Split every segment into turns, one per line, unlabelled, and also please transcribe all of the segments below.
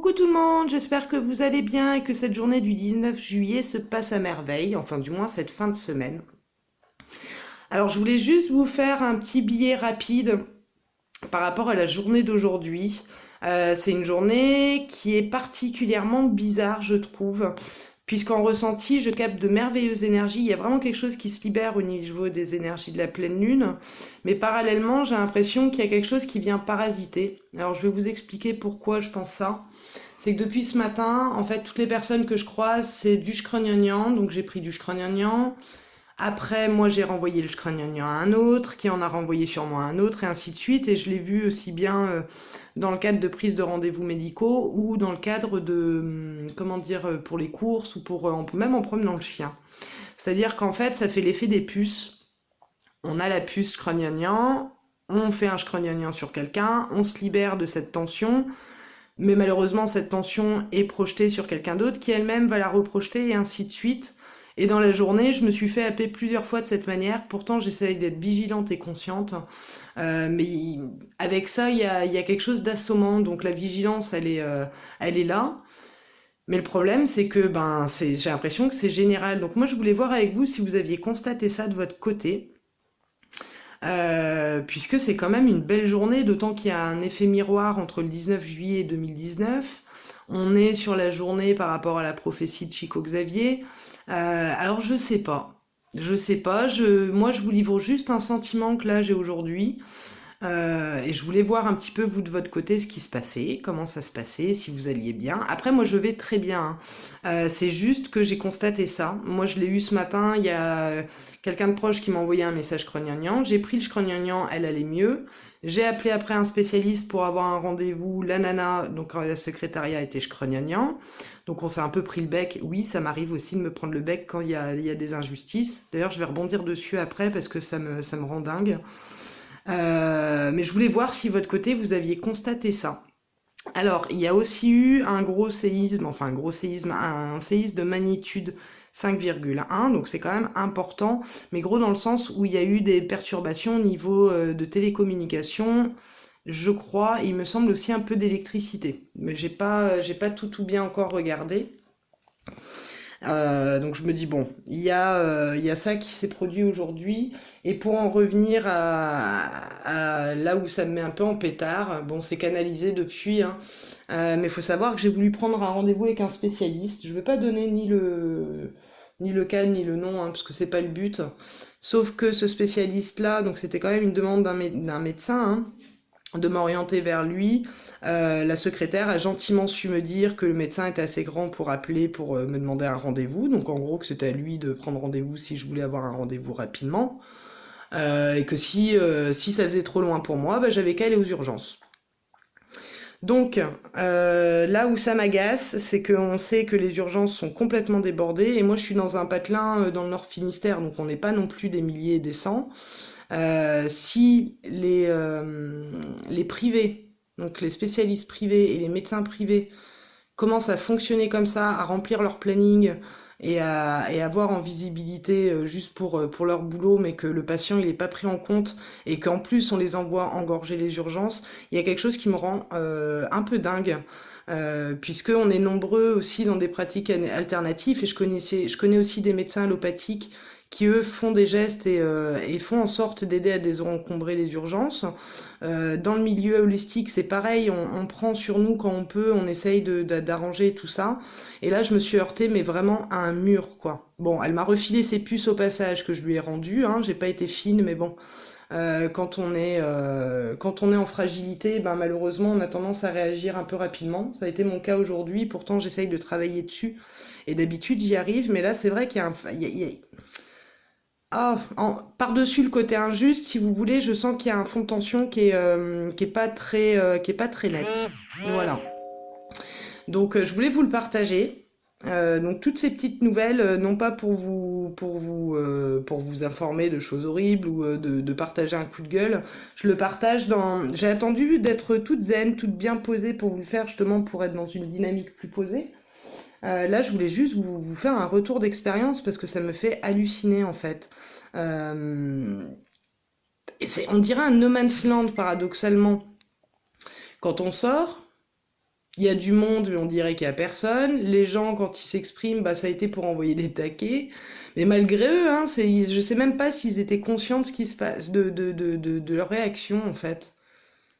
Coucou tout le monde, j'espère que vous allez bien et que cette journée du 19 juillet se passe à merveille, enfin du moins cette fin de semaine. Alors je voulais juste vous faire un petit billet rapide par rapport à la journée d'aujourd'hui. C'est une journée qui est particulièrement bizarre, je trouve, puisqu'en ressenti, je capte de merveilleuses énergies. Il y a vraiment quelque chose qui se libère au niveau des énergies de la pleine lune, mais parallèlement, j'ai l'impression qu'il y a quelque chose qui vient parasiter. Alors je vais vous expliquer pourquoi je pense ça. C'est que depuis ce matin, en fait, toutes les personnes que je croise, c'est du shkrognagnan, donc j'ai pris du shkrognagnan. Après, moi, j'ai renvoyé le shkrognagnan à un autre, qui en a renvoyé sûrement à un autre, et ainsi de suite. Et je l'ai vu aussi bien dans le cadre de prise de rendez-vous médicaux ou dans le cadre de, comment dire, pour les courses ou pour même en promenant le chien. C'est-à-dire qu'en fait, ça fait l'effet des puces. On a la puce shkrognagnan, on fait un shkrognagnan sur quelqu'un, on se libère de cette tension. Mais malheureusement, cette tension est projetée sur quelqu'un d'autre qui elle-même va la reprojeter et ainsi de suite. Et dans la journée, je me suis fait happer plusieurs fois de cette manière. Pourtant, j'essaye d'être vigilante et consciente. Mais avec ça, il y a quelque chose d'assommant. Donc la vigilance, elle est là. Mais le problème, c'est que j'ai l'impression que c'est général. Donc moi, je voulais voir avec vous si vous aviez constaté ça de votre côté. Puisque c'est quand même une belle journée, d'autant qu'il y a un effet miroir entre le 19 juillet 2019. On est sur la journée par rapport à la prophétie de Chico Xavier. Alors je sais pas. Moi je vous livre juste un sentiment que là j'ai aujourd'hui. Et je voulais voir un petit peu, vous, de votre côté, ce qui se passait, comment ça se passait, si vous alliez bien. Après, moi, je vais très bien, hein. C'est juste que j'ai constaté ça. Moi, je l'ai eu ce matin, il y a quelqu'un de proche qui m'a envoyé un message shkrognagnan. J'ai pris le shkrognagnan, elle allait mieux. J'ai appelé après un spécialiste pour avoir un rendez-vous. La nana, donc la secrétariat était shkrognagnan. Donc on s'est un peu pris le bec. Oui, ça m'arrive aussi de me prendre le bec quand il y a des injustices. D'ailleurs, je vais rebondir dessus après parce que ça me rend dingue. Mais je voulais voir si votre côté vous aviez constaté ça. Alors, il y a aussi eu un gros séisme, un séisme de magnitude 5,1, donc c'est quand même important, mais gros dans le sens où il y a eu des perturbations au niveau de télécommunications, je crois, et il me semble aussi un peu d'électricité, mais j'ai pas tout bien encore regardé. Donc je me dis bon, il y a ça qui s'est produit aujourd'hui. Et pour en revenir à là où ça me met un peu en pétard, bon c'est canalisé depuis, hein. Mais il faut savoir que j'ai voulu prendre un rendez-vous avec un spécialiste. Je ne vais pas donner ni le cas ni le nom, hein, parce que c'est pas le but. Sauf que ce spécialiste-là, donc c'était quand même une demande d'un médecin, hein, de m'orienter vers lui. La secrétaire a gentiment su me dire que le médecin était assez grand pour appeler pour me demander un rendez-vous. Donc en gros que c'était à lui de prendre rendez-vous si je voulais avoir un rendez-vous rapidement. Et que si ça faisait trop loin pour moi, j'avais qu'à aller aux urgences. Donc là où ça m'agace, c'est qu'on sait que les urgences sont complètement débordées. Et moi je suis dans un patelin dans le Nord Finistère, donc on n'est pas non plus des milliers et des cents. Si les privés, donc les spécialistes privés et les médecins privés commencent à fonctionner comme ça, à remplir leur planning et à avoir en visibilité juste pour leur boulot, mais que le patient il est pas pris en compte et qu'en plus on les envoie engorger les urgences, il y a quelque chose qui me rend un peu dingue. Puisque on est nombreux aussi dans des pratiques alternatives et je connais aussi des médecins allopathiques qui eux font des gestes et font en sorte d'aider à désencombrer les urgences. Dans le milieu holistique, c'est pareil, on prend sur nous quand on peut, on essaye d'arranger tout ça. Et là, je me suis heurtée, mais vraiment à un mur, quoi. Bon, elle m'a refilé ses puces au passage que je lui ai rendues, hein, j'ai pas été fine, mais bon. Quand on est en fragilité, malheureusement, on a tendance à réagir un peu rapidement. Ça a été mon cas aujourd'hui. Pourtant, j'essaye de travailler dessus. Et d'habitude, j'y arrive. Mais là, c'est vrai qu'il y a par-dessus le côté injuste, si vous voulez, je sens qu'il y a un fond de tension qui est pas très net. Voilà. Donc, je voulais vous le partager. Donc toutes ces petites nouvelles, non pas pour vous informer de choses horribles ou de partager un coup de gueule, je le partage j'ai attendu d'être toute zen, toute bien posée pour vous le faire justement pour être dans une dynamique plus posée. Là, je voulais juste vous faire un retour d'expérience parce que ça me fait halluciner en fait. On dirait un no man's land paradoxalement. Quand on sort Il y a du monde, mais on dirait qu'il y a personne. Les gens, quand ils s'expriment, bah, ça a été pour envoyer des taquets. Mais malgré eux, hein, je sais même pas s'ils étaient conscients de ce qui se passe, de leur réaction, en fait.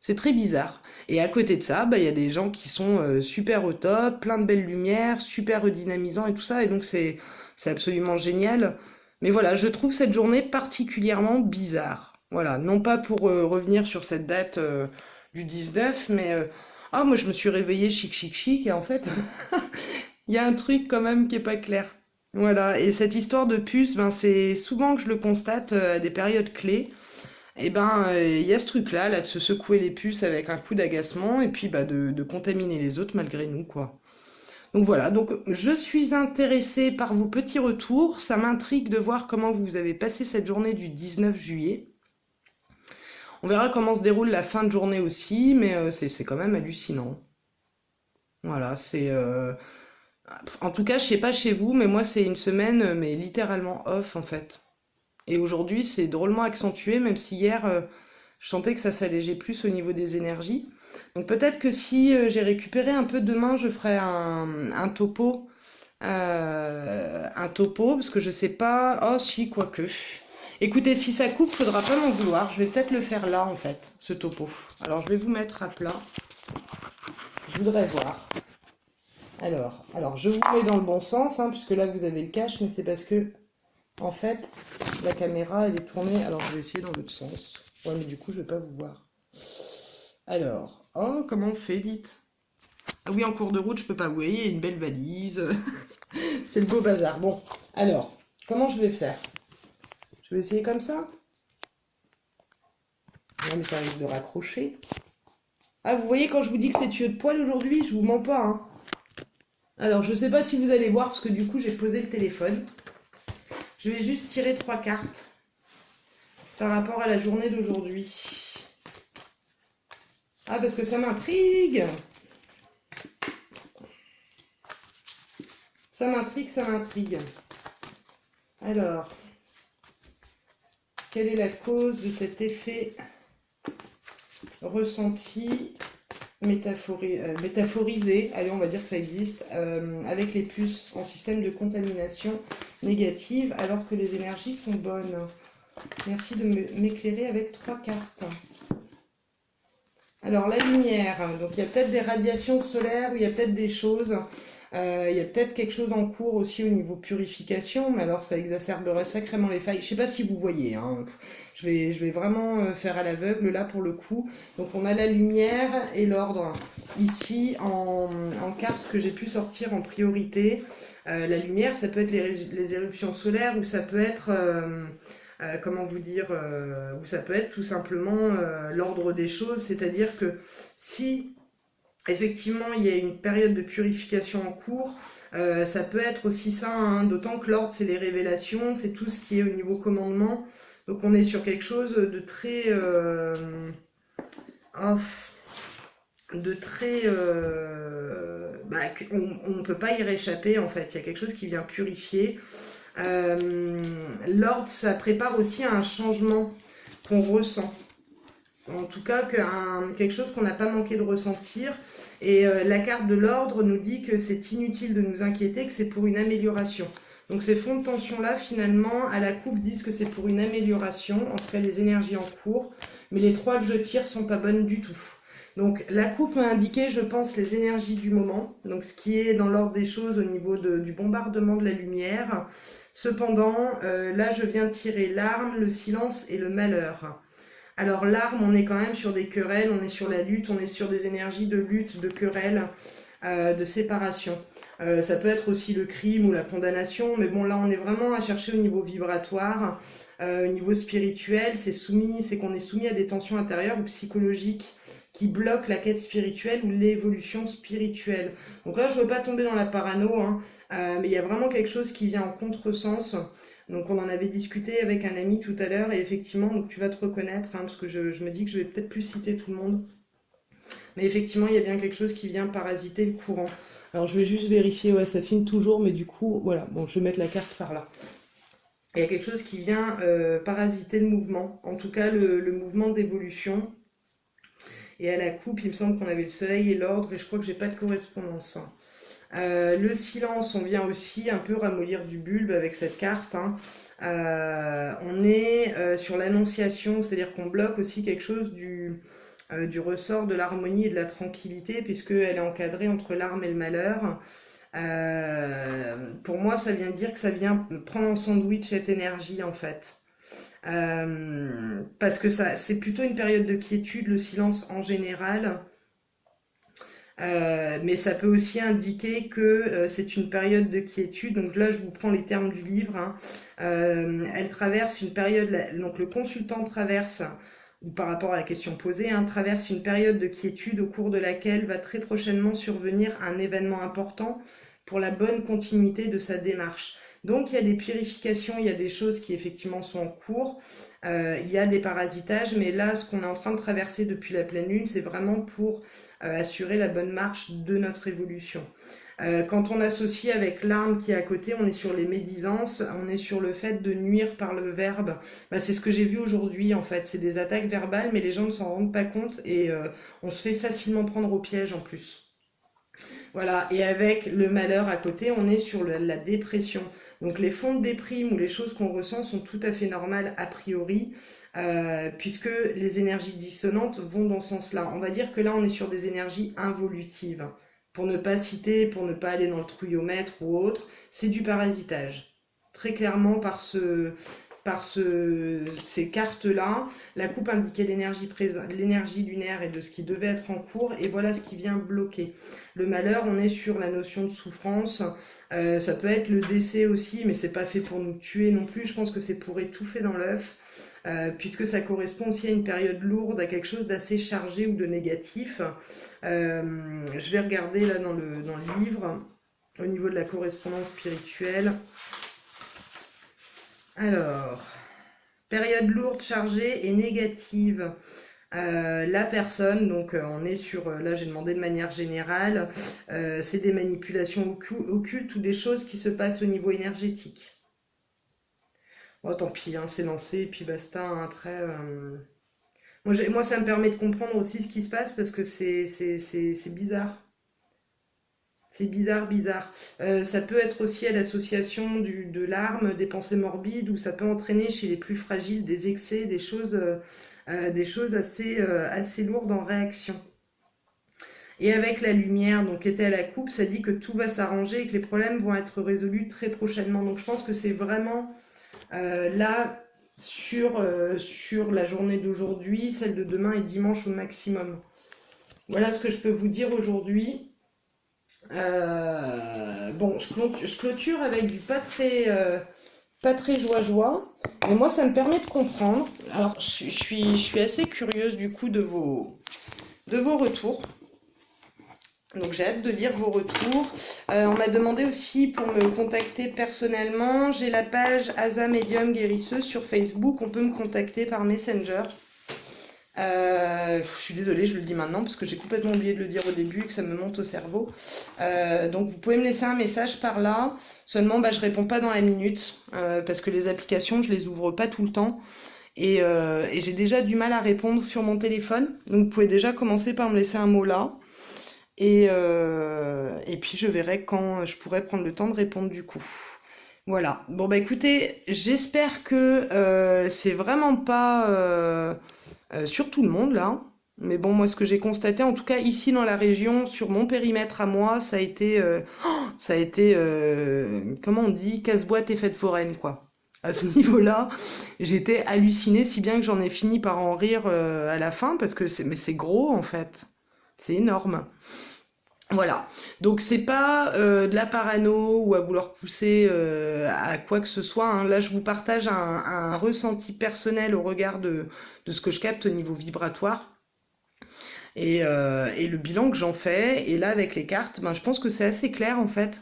C'est très bizarre. Et à côté de ça, bah, il y a des gens qui sont super au top, plein de belles lumières, super redynamisants et tout ça. Et donc, c'est absolument génial. Mais voilà, je trouve cette journée particulièrement bizarre. Voilà, non pas pour revenir sur cette date du 19, mais ah, moi je me suis réveillée chic, chic, chic, et en fait, il y a un truc quand même qui est pas clair. Voilà, et cette histoire de puce, ben, c'est souvent que je le constate à des périodes clés. Et ben, il y a ce truc-là, là, de se secouer les puces avec un coup d'agacement, et puis bah, de contaminer les autres malgré nous, quoi. Donc voilà, donc je suis intéressée par vos petits retours. Ça m'intrigue de voir comment vous avez passé cette journée du 19 juillet. On verra comment se déroule la fin de journée aussi, mais c'est quand même hallucinant. Voilà, en tout cas, je sais pas chez vous, mais moi c'est une semaine, mais littéralement off en fait. Et aujourd'hui, c'est drôlement accentué, même si hier, je sentais que ça s'allégeait plus au niveau des énergies. Donc peut-être que si j'ai récupéré un peu demain, je ferai un topo. Un topo, parce que je sais pas... Oh si, quoique. Écoutez, si ça coupe, faudra pas m'en vouloir. Je vais peut-être le faire là, en fait, ce topo. Alors, je vais vous mettre à plat. Je voudrais voir. Alors je vous mets dans le bon sens, hein, puisque là, vous avez le cache, mais c'est parce que, en fait, la caméra, elle est tournée. Alors, je vais essayer dans l'autre sens. Ouais, mais du coup, je vais pas vous voir. Alors, oh, comment on fait, dites? Ah oui, en cours de route, je peux pas. Vous voyez, il y a une belle valise. C'est le beau bazar. Bon, alors, comment je vais faire? Je vais essayer comme ça. Non, mais ça risque de raccrocher. Ah, vous voyez, quand je vous dis que c'est tuyau de poil aujourd'hui, je vous mens pas, hein. Alors, je sais pas si vous allez voir, parce que du coup, j'ai posé le téléphone. Je vais juste tirer 3 cartes par rapport à la journée d'aujourd'hui. Ah, parce que ça m'intrigue. Ça m'intrigue, ça m'intrigue. Alors, quelle est la cause de cet effet ressenti, métaphorisé, allez, on va dire que ça existe, avec les puces en système de contamination négative, alors que les énergies sont bonnes? Merci de m'éclairer avec 3 cartes. Alors, la lumière, donc il y a peut-être des radiations solaires, ou il y a peut-être des choses, il y a peut-être quelque chose en cours aussi au niveau purification, mais alors ça exacerberait sacrément les failles. Je sais pas si vous voyez, hein. Je vais vraiment faire à l'aveugle là pour le coup. Donc on a la lumière et l'ordre ici en carte que j'ai pu sortir en priorité. La lumière, ça peut être les éruptions solaires, ou ça peut être... comment vous dire, ou ça peut être tout simplement l'ordre des choses, c'est-à-dire que si effectivement il y a une période de purification en cours, ça peut être aussi ça, hein, d'autant que l'ordre c'est les révélations, c'est tout ce qui est au niveau commandement, donc on est sur quelque chose de très... oh, de très... bah, on ne peut pas y réchapper en fait, il y a quelque chose qui vient purifier. L'ordre, ça prépare aussi à un changement qu'on ressent. En tout cas, quelque chose qu'on n'a pas manqué de ressentir. Et la carte de l'ordre nous dit que c'est inutile de nous inquiéter, que c'est pour une amélioration. Donc ces fonds de tension-là, finalement, à la coupe, disent que c'est pour une amélioration, en tout cas les énergies en cours. Mais les 3 que je tire sont pas bonnes du tout. Donc la coupe m'a indiqué, je pense, les énergies du moment. Donc ce qui est dans l'ordre des choses au niveau du bombardement de la lumière. Cependant, là je viens de tirer l'arme, le silence et le malheur. Alors l'arme, on est quand même sur des querelles, on est sur la lutte, on est sur des énergies de lutte, de querelle, de séparation. Ça peut être aussi le crime ou la condamnation, mais bon là on est vraiment à chercher au niveau vibratoire, au niveau spirituel, c'est qu'on est soumis à des tensions intérieures ou psychologiques qui bloquent la quête spirituelle ou l'évolution spirituelle. Donc là je ne veux pas tomber dans la parano, hein, mais il y a vraiment quelque chose qui vient en contresens. Donc on en avait discuté avec un ami tout à l'heure, et effectivement, donc tu vas te reconnaître, hein, parce que je me dis que je vais peut-être plus citer tout le monde. Mais effectivement, il y a bien quelque chose qui vient parasiter le courant. Alors je vais juste vérifier, ouais, ça filme toujours, mais du coup, voilà, bon, je vais mettre la carte par là. Il y a quelque chose qui vient parasiter le mouvement, en tout cas le mouvement d'évolution. Et à la coupe, il me semble qu'on avait le soleil et l'ordre, et je crois que j'ai pas de correspondance. Le silence, on vient aussi un peu ramollir du bulbe avec cette carte, hein. On est sur l'annonciation, c'est-à-dire qu'on bloque aussi quelque chose du ressort de l'harmonie et de la tranquillité, puisqu'elle est encadrée entre l'arme et le malheur. Pour moi, ça vient dire que ça vient prendre en sandwich cette énergie, en fait. Parce que ça, c'est plutôt une période de quiétude, le silence en général. Mais ça peut aussi indiquer que c'est une période de quiétude. Donc là, je vous prends les termes du livre, hein. Elle traverse une période, donc le consultant traverse, ou par rapport à la question posée, hein, traverse une période de quiétude au cours de laquelle va très prochainement survenir un événement important pour la bonne continuité de sa démarche. Donc il y a des purifications, il y a des choses qui effectivement sont en cours, il y a des parasitages, mais là, ce qu'on est en train de traverser depuis la pleine lune, c'est vraiment pour assurer la bonne marche de notre évolution. Quand on associe avec l'arme qui est à côté, on est sur les médisances, on est sur le fait de nuire par le verbe. Bah, c'est ce que j'ai vu aujourd'hui en fait, c'est des attaques verbales, mais les gens ne s'en rendent pas compte et on se fait facilement prendre au piège en plus. Voilà, et avec le malheur à côté, on est sur la dépression. Donc les fonds de déprime ou les choses qu'on ressent sont tout à fait normales a priori, puisque les énergies dissonantes vont dans ce sens-là. On va dire que là, on est sur des énergies involutives. Pour ne pas citer, pour ne pas aller dans le trouillomètre ou autre, c'est du parasitage. Très clairement ces cartes-là, la coupe indiquait l'énergie lunaire et de ce qui devait être en cours, et voilà ce qui vient bloquer. Le malheur, on est sur la notion de souffrance, ça peut être le décès aussi, mais c'est pas fait pour nous tuer non plus, je pense que c'est pour étouffer dans l'œuf, puisque ça correspond aussi à une période lourde, à quelque chose d'assez chargé ou de négatif. Je vais regarder là dans le livre, au niveau de la correspondance spirituelle. Alors, période lourde, chargée et négative. La personne, donc on est sur, là j'ai demandé de manière générale, c'est des manipulations occultes ou des choses qui se passent au niveau énergétique. Bon, tant pis, hein, c'est lancé et puis basta, hein, après... Moi, ça me permet de comprendre aussi ce qui se passe parce que c'est bizarre. C'est bizarre, bizarre. Ça peut être aussi à l'association de l'arme, des pensées morbides, ou ça peut entraîner chez les plus fragiles des excès, des choses assez lourdes en réaction. Et avec la lumière, donc qui était à la coupe, ça dit que tout va s'arranger et que les problèmes vont être résolus très prochainement. Donc je pense que c'est vraiment là sur la journée d'aujourd'hui, celle de demain et dimanche au maximum. Voilà ce que je peux vous dire aujourd'hui. Bon, je clôture avec du pas très joie, mais moi ça me permet de comprendre. Alors je suis assez curieuse du coup de vos retours. Donc j'ai hâte de lire vos retours. On m'a demandé aussi pour me contacter personnellement. J'ai la page Asa Medium Guérisseuse sur Facebook. On peut me contacter par Messenger. Je suis désolée, je le dis maintenant parce que j'ai complètement oublié de le dire au début et que ça me monte au cerveau. Donc vous pouvez me laisser un message par là. Seulement, je réponds pas dans la minute parce que les applications, je les ouvre pas tout le temps. Et j'ai déjà du mal à répondre sur mon téléphone. Donc vous pouvez déjà commencer par me laisser un mot là. Et puis je verrai quand je pourrai prendre le temps de répondre du coup. Voilà. Bon écoutez, j'espère que c'est vraiment pas sur tout le monde là. Mais bon, moi ce que j'ai constaté, en tout cas ici dans la région, sur mon périmètre à moi, ça a été comment on dit, casse-boîte et fête foraine quoi. À ce niveau-là, j'étais hallucinée, si bien que j'en ai fini par en rire à la fin, parce que c'est gros en fait. C'est énorme. Voilà, donc c'est pas de la parano ou à vouloir pousser à quoi que ce soit, hein. Là, je vous partage un ressenti personnel au regard de ce que je capte au niveau vibratoire et le bilan que j'en fais. Et là, avec les cartes, je pense que c'est assez clair en fait.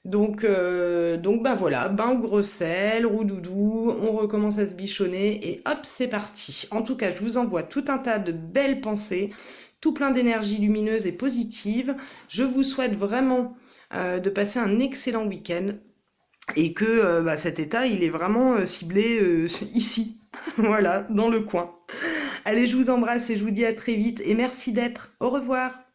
Donc voilà, bain au gros sel, roux doudou, on recommence à se bichonner et hop, c'est parti. En tout cas, je vous envoie tout un tas de belles pensées, tout plein d'énergie lumineuse et positive. Je vous souhaite vraiment de passer un excellent week-end et que cet état, il est vraiment ciblé ici, voilà, dans le coin. Allez, je vous embrasse et je vous dis à très vite et merci d'être. Au revoir.